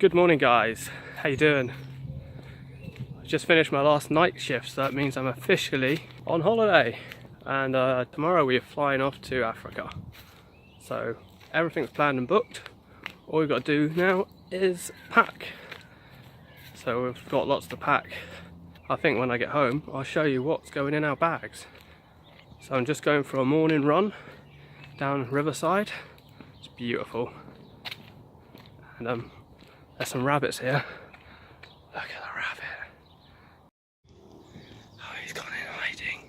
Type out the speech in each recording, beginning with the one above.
Good morning guys, how you doing? I just finished my last night shift, so that means I'm officially on holiday, and tomorrow we are flying off to Africa. So everything's planned and booked. All we've got to do now is pack. So we've got lots to pack. I think when I get home I'll show you what's going in our bags. So I'm just going for a morning run down Riverside. It's beautiful, and there's some rabbits here. Look at the rabbit. Oh, he's gone in hiding.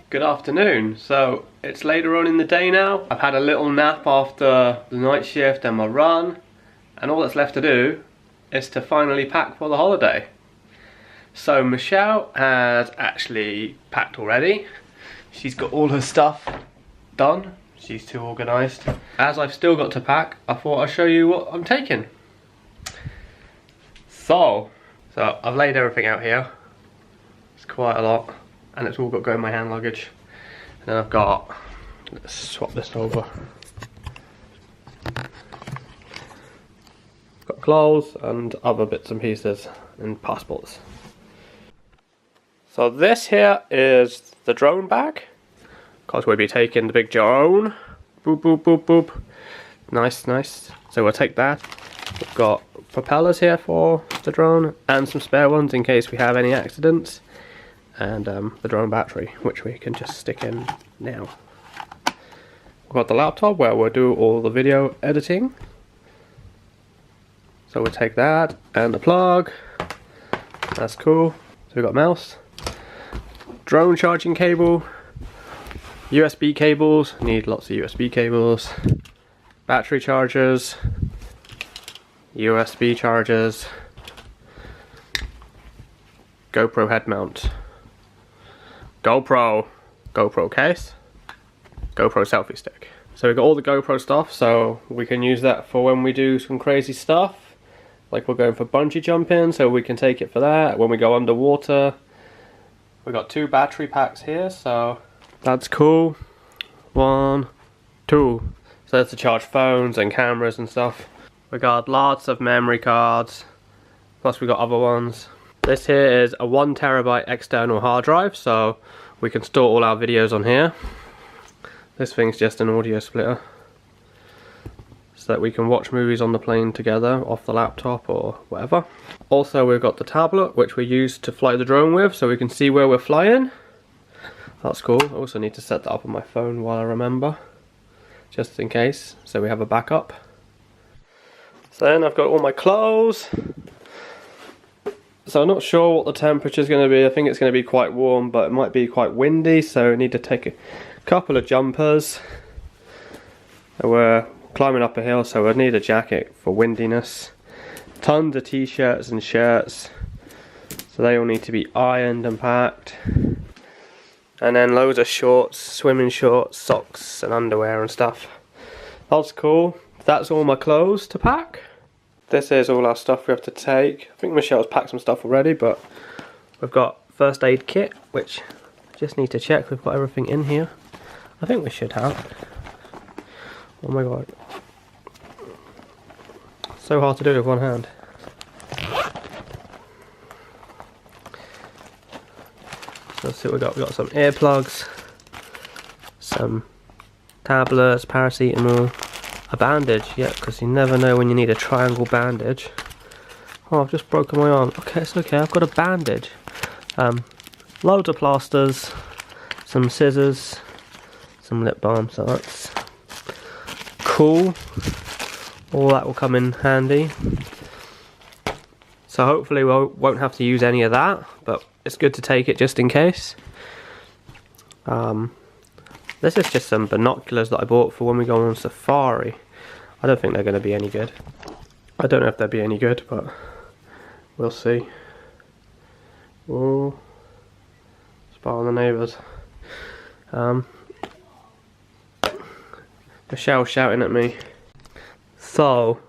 Good afternoon. So it's later on in the day now. I've had a little nap after the night shift and my run, and all that's left to do is to finally pack for the holiday. So Michelle has actually packed already. She's got all her stuff done. She's too organised. As I've still got to pack, I thought I'd show you what I'm taking. So I've laid everything out here. It's quite a lot, and it's all got to go in my hand luggage. And then I've got, let's swap this over. Got clothes and other bits and pieces and passports. So this here is the drone bag, because we'll be taking the big drone. Boop, boop, boop, boop. Nice, nice. So we'll take that. We've got propellers here for the drone, and some spare ones in case we have any accidents. And the drone battery, which we can just stick in now. We've got the laptop where we'll do all the video editing. So we'll take that, and the plug. That's cool. So we've got mouse. Drone charging cable, USB cables, need lots of USB cables, battery chargers, USB chargers, GoPro head mount, GoPro case, GoPro selfie stick. So we've got all the GoPro stuff, so we can use that for when we do some crazy stuff, like we're going for bungee jumping, so we can take it for that. When we go underwater. We've got 2 battery packs here, so that's cool. 1, 2. So that's to charge phones and cameras and stuff. We got lots of memory cards, plus we got other ones. This here is a 1 terabyte external hard drive, so we can store all our videos on here. This thing's just an audio splitter, so that we can watch movies on the plane together off the laptop or whatever. Also we've got the tablet, which we use to fly the drone with, so we can see where we're flying. That's cool. I also need to set that up on my phone while I remember, just in case, so we have a backup. So then I've got all my clothes. So I'm not sure what the temperature is going to be. I think it's going to be quite warm, but it might be quite windy, so I need to take a couple of jumpers. We're climbing up a hill, so I need a jacket for windiness. Tons of t-shirts and shirts, so they all need to be ironed and packed. And then loads of shorts, swimming shorts, socks and underwear and stuff. That's cool. That's all my clothes to pack. This is all our stuff we have to take. I think Michelle's packed some stuff already, but we've got first aid kit, which I just need to check we've got everything in here. I think we should have. Oh my god. So hard to do with one hand. So let's see what we got. We've got some earplugs, some tablets, paracetamol, a bandage, yeah, because you never know when you need a triangle bandage. Oh, I've just broken my arm. Okay, it's okay, I've got a bandage. Loads of plasters, some scissors, some lip balm, so that's cool. All that will come in handy. So hopefully we won't have to use any of that, but it's good to take it just in case. This is just some binoculars that I bought for when we go on safari. I don't think they're going to be any good. I don't know if they'll be any good, but we'll see. Oh, spy on the neighbours. Michelle shouting at me. So,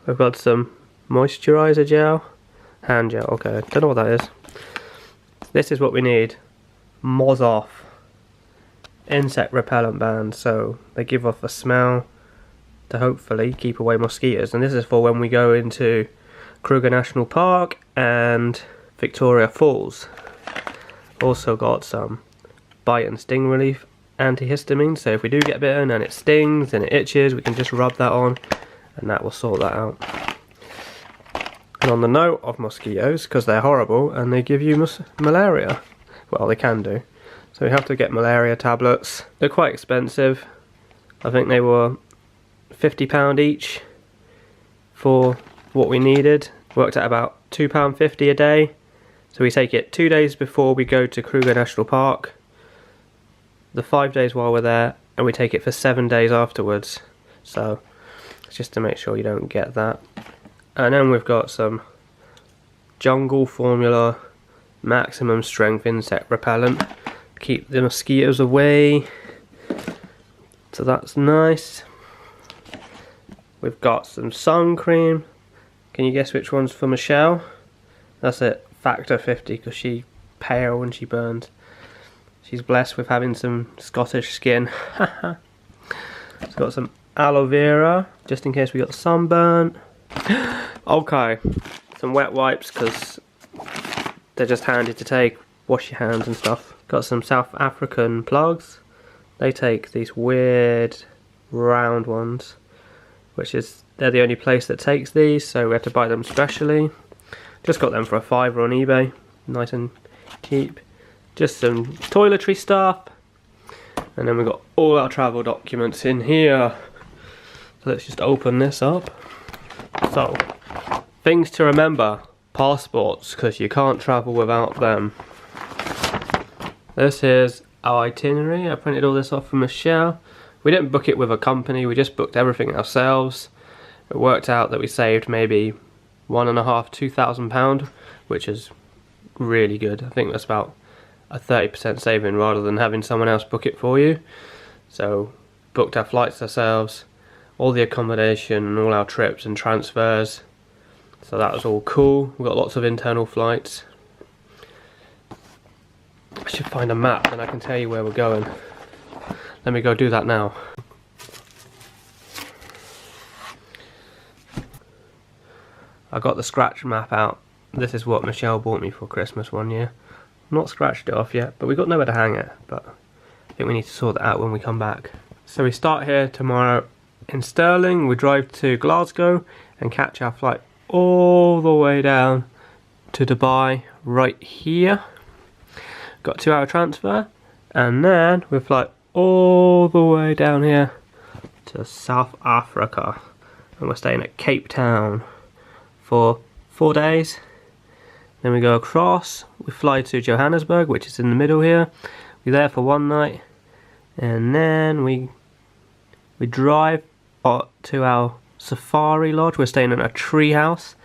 I've got some moisturiser gel, hand gel, okay, don't know what that is. This is what we need. Moz off. insect repellent bands, so they give off a smell to hopefully keep away mosquitoes. And this is for when we go into Kruger National Park and Victoria Falls. Also got some bite and sting relief antihistamine, so if we do get bitten and it stings and it itches, we can just rub that on and that will sort that out. And on the note of mosquitoes, because they're horrible and they give you malaria, well, they can do, so we have to get malaria tablets. They're quite expensive. I think they were £50 each for what we needed. Worked out about £2.50 a day. So we take it 2 days before we go to Kruger National Park, the 5 days while we're there, and we take it for 7 days afterwards. So it's just to make sure you don't get that. And then we've got some Jungle Formula maximum strength insect repellent, keep the mosquitoes away, so that's nice. We've got some sun cream. Can you guess which one's for Michelle? That's it, factor 50, because she's pale when she burns. She's blessed with having some Scottish skin. It's got some aloe vera, just in case we got sunburn. Okay, some wet wipes, because they're just handy to take, wash your hands and stuff. Got some South African plugs. They take these weird round ones, they're the only place that takes these, so we have to buy them specially. Just got them for $5 on eBay, nice and cheap. Just some toiletry stuff, and then we've got all our travel documents in here. So let's just open this up. So, things to remember: passports, because you can't travel without them. This is our itinerary. I printed all this off from Michelle. We didn't book it with a company, we just booked everything ourselves. It worked out that we saved maybe £1,500–2,000, which is really good. I think that's about a 30% saving rather than having someone else book it for you. So booked our flights ourselves, all the accommodation and all our trips and transfers. So that was all cool. We've got lots of internal flights. I should find a map and I can tell you where we're going. Let me go do that now. I got the scratch map out. This is what Michelle bought me for Christmas one year. Not scratched it off yet, but we've got nowhere to hang it. But I think we need to sort that out when we come back. So we start here tomorrow in Stirling. We drive to Glasgow and catch our flight all the way down to Dubai right here. Got 2 hour transfer, and then we fly all the way down here to South Africa, and we're staying at Cape Town for 4 days. Then we go across, we fly to Johannesburg, which is in the middle here. We're there for 1 night, and then we drive to our safari lodge. We're staying in a tree house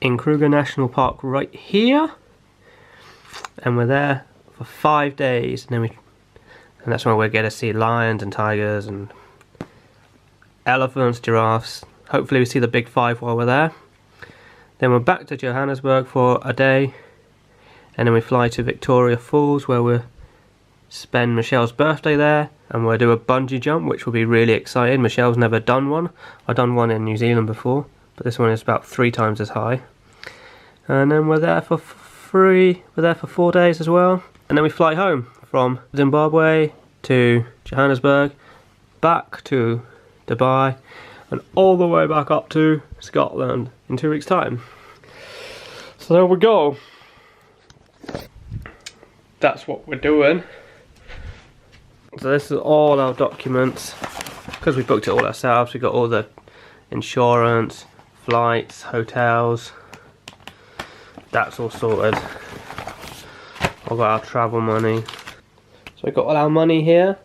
in Kruger National Park right here, and we're there for 5 days, and that's where we get to see lions and tigers and elephants, giraffes. Hopefully we see the big 5 while we're there. Then we're back to Johannesburg for a day, and then we fly to Victoria Falls, where we'll spend Michelle's birthday there, and we'll do a bungee jump, which will be really exciting. Michelle's never done one. I've done one in New Zealand before, but this one is about 3 times as high. And then we're there for 4 days as well, and then we fly home from Zimbabwe to Johannesburg, back to Dubai, and all the way back up to Scotland in 2 weeks' time. So there we go. That's what we're doing. So this is all our documents. Because we booked it all ourselves, we got all the insurance, flights, hotels. That's all sorted. All got our travel money. So we got all our money here.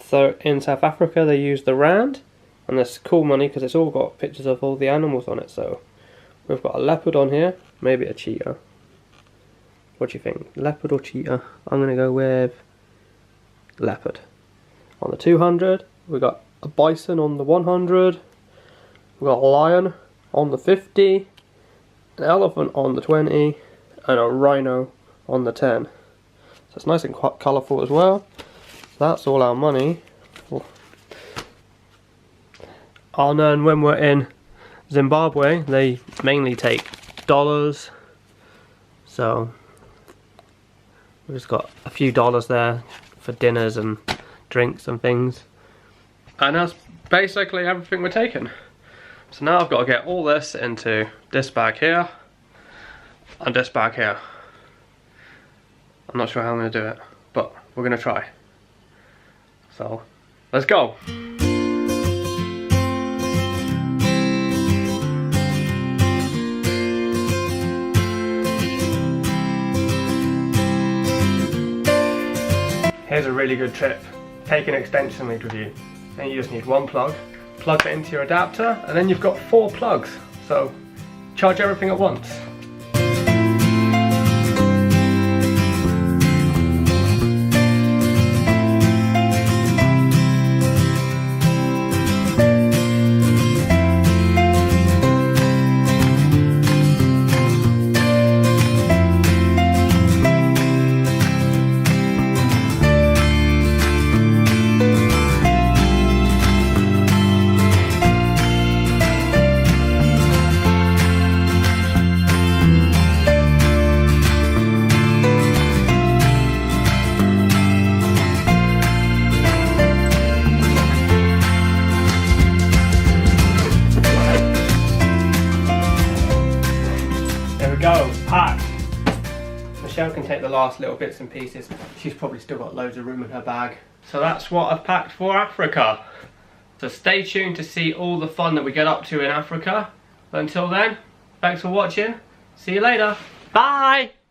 So in South Africa they use the rand, and that's cool money because it's all got pictures of all the animals on it. So we've got a leopard on here, maybe a cheetah. What do you think, leopard or cheetah? I'm gonna go with leopard. On the 200 we got a bison on the 100, we got a lion on the 50, an elephant on the 20, and a rhino on the 10. So it's nice and quite colourful as well. So that's all our money. And then when we're in Zimbabwe, they mainly take dollars. So we've just got a few dollars there for dinners and drinks and things. And that's basically everything we're taking. So now I've got to get all this into this bag here and this bag here. I'm not sure how I'm going to do it, but we're going to try. So let's go. Here's a really good tip. Take an extension lead with you. Then you just need one plug it into your adapter, and then you've got 4 plugs. So charge everything at once. Go, packed. Michelle can take the last little bits and pieces. She's probably still got loads of room in her bag. So that's what I've packed for Africa. So stay tuned to see all the fun that we get up to in Africa. But until then, thanks for watching. See you later. Bye!